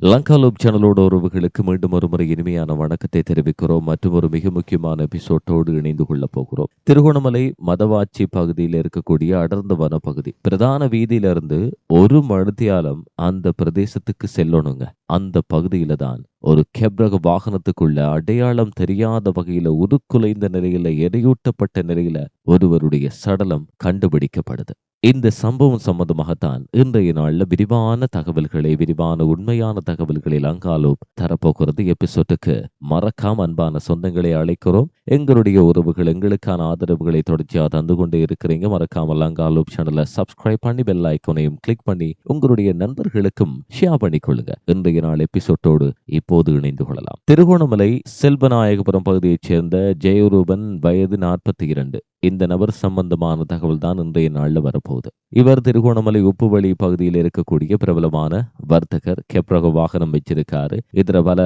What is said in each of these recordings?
Lanka loop சேனலோட உறவுகளுக்கு மீண்டும் ஒரு முறை இனிமையான வணக்கத்தை தெரிவிக்கிறோம். மற்றும் ஒரு மிக முக்கியமான எபிசோட்டோடு இணைந்து கொள்ள போகிறோம். திருகோணமலை மதவாச்சி பகுதியில் இருக்கக்கூடிய அடர்ந்த வனப்பகுதி பிரதான வீதியிலிருந்து ஒரு மணித்தியாலம் அந்த பிரதேசத்துக்கு செல்லணுங்க. அந்த பகுதியில தான் ஒரு கெப்ரக வாகனத்துக்குள்ள அடையாளம் தெரியாத வகையில உருக்குலைந்த நிலையில எரியூட்டப்பட்ட நிலையில ஒருவருடைய சடலம் கண்டுபிடிக்கப்படுது. இந்த சம்பவம் சம்பந்தமாகத்தான் இன்றைய நாள்ல விரிவான உண்மையான தகவல்களை லங்காலூப் தரப்போகிறது. எபிசோட்டுக்கு மறக்காம அன்பான சொந்தங்களை அழைக்கிறோம். எங்களுடைய உறவுகள் எங்களுக்கான ஆதரவுகளை தொடர்ச்சியா தந்து கொண்டே இருக்கிறீங்க. மறக்காம லங்காலூப் சேனலை சப்ஸ்கிரைப் பண்ணி பெல் ஐக்கோனையும் கிளிக் பண்ணி உங்களுடைய நண்பர்களுக்கும் ஷேர் பண்ணி கொள்ளுங்க. இன்றைய நாள் எபிசோட்டோடு இப்போது இணைந்து கொள்ளலாம். திருகோணமலை செல்வநாயகபுரம் பகுதியைச் சேர்ந்த ஜெயரூபன், வயது 42. இந்த நபர் சம்பந்தமான தகவல் தான் இன்றைய நாள்ல வரப்போகுது. இவர் திருகோணமலை உப்புவழி பகுதியில் இருக்கக்கூடிய பிரபலமான வர்த்தகர். கெப்ரக வாகனம் வச்சிருக்காரு. இதுல பல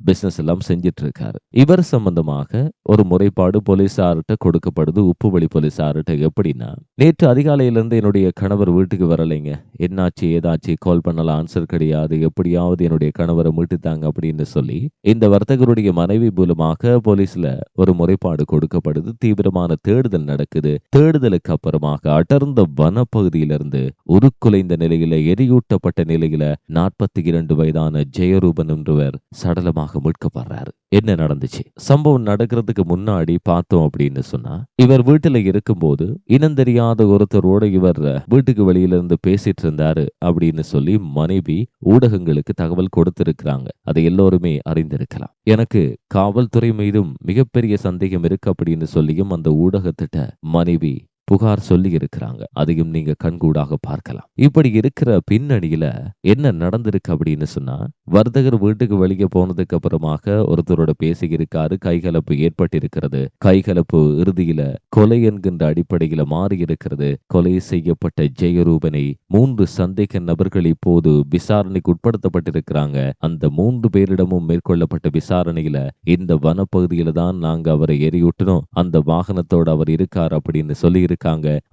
பிசினஸ் எல்லாம் செஞ்சிட்டு இருக்காரு. இவர் சம்பந்தமாக ஒரு முறைப்பாடு போலீசார்கிட்ட கொடுக்கப்படுது. உப்புவழி போலீசார்கிட்ட எப்படின்னா, நேற்று அதிகாலையிலிருந்து என்னுடைய கணவர் வீட்டுக்கு வரலைங்க. என்னாச்சு ஏதாச்சு கால் பண்ணலாம், ஆன்சர் கிடையாது, எப்படியாவது என்னுடைய கணவரை மீட்டுத்தாங்க அப்படின்னு சொல்லி இந்த வர்த்தகருடைய மனைவி மூலமாக போலீஸ்ல ஒரு முறைப்பாடு கொடுக்கப்படுது. தீவிரமான தேடுதல் நடக்குது. தேடுதலுக்கு அப்புறமாக அடர்ந்த வனப்பகுதியிலிருந்து உருக்குலைந்த நிலையில எரியூட்டப்பட்ட நிலையில 42 வயதான ஜெயரூபன் என்றவர் சடலமாக மீட்கப்படுறாரு. என்ன நடந்துச்சு? சம்பவம் நடக்கிறதுக்கு முன்னாடி பார்த்தோம் அப்படின்னு சொன்னா, இவர் வீட்டுல இருக்கும்போது இனம் தெரியாத ஒருத்தரோட இவர் வீட்டுக்கு வெளியிலிருந்து பேசிட்டு இருந்தாரு அப்படின்னு சொல்லி மனைவி ஊடகங்களுக்கு தகவல் கொடுத்திருக்கிறாங்க. அதை எல்லோருமே அறிந்திருக்கலாம். எனக்கு காவல்துறை மீதும் மிகப்பெரிய சந்தேகம் இருக்கு அப்படின்னு சொல்லியும் அந்த ஊடகத்திட்ட மனைவி புகார் சொல்லி இருக்கிறாங்க. அதையும் நீங்க கண்கூடாக பார்க்கலாம். இப்படி இருக்கிற பின்னணியில என்ன நடந்திருக்கு அப்படின்னு சொன்னா, வர்த்தகர் வீட்டுக்கு வெளியே போனதுக்கு அப்புறமாக ஒருத்தரோட பேசி இருக்காரு. கைகலப்பு ஏற்பட்டிருக்கிறது. கைகலப்பு இறுதியில கொலை என்கின்ற அடிப்படையில மாறி இருக்கிறது. கொலை செய்யப்பட்ட ஜெயரூபனை 3 சந்தேக நபர்கள் இப்போது விசாரணைக்கு உட்படுத்தப்பட்டிருக்கிறாங்க. அந்த 3 பேரிடமும் மேற்கொள்ளப்பட்ட விசாரணையில இந்த வனப்பகுதியில தான் நாங்க அவரை எரியூட்டணும், அந்த வாகனத்தோடு அவர் இருக்கார் அப்படின்னு சொல்லி இருக்காங்க.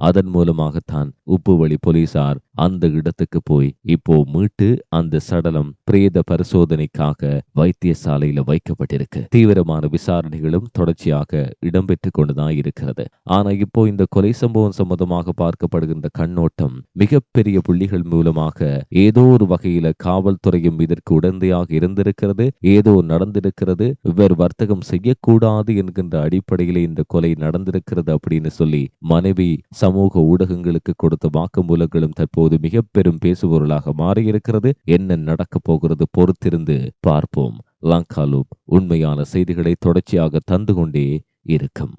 அதன் மூலமாகத்தான் உப்புவழி போலீசார் அந்த இடத்துக்கு போய் இப்போ மீட்டு அந்த சடலம் பிரேத பரிசோதனைக்காக வைத்தியசாலையில வைக்கப்பட்டிருக்கு. தீவிரமான விசாரணைகளும் தொடர்ச்சியாக இடம்பெற்று கொண்டுதான் இருக்கிறது. ஆனா இப்போ இந்த கொலை சம்பவம் சம்பந்தமாக பார்க்கப்படுகின்ற கண்ணோட்டம் மிகப்பெரிய புள்ளிகள் மூலமாக ஏதோ ஒரு வகையில காவல்துறையும் இதற்கு உடந்தையாக இருந்திருக்கிறது. ஏதோ நடந்திருக்கிறது. இவர் வர்த்தகம் செய்யக்கூடாது என்கின்ற அடிப்படையில் இந்த கொலை நடந்திருக்கிறது அப்படின்னு சொல்லி மனைவி சமூக ஊடகங்களுக்கு கொடுத்த வாக்குமூலங்களும் தற்போது மிக பெரும் பேசுபொருளாக மாறியிருக்கிறது. என்ன நடக்க போகிறது பொறுத்திருந்து பார்ப்போம். லங்காலூப் உண்மையான செய்திகளை தொடர்ச்சியாக தந்து கொண்டே இருக்கும்.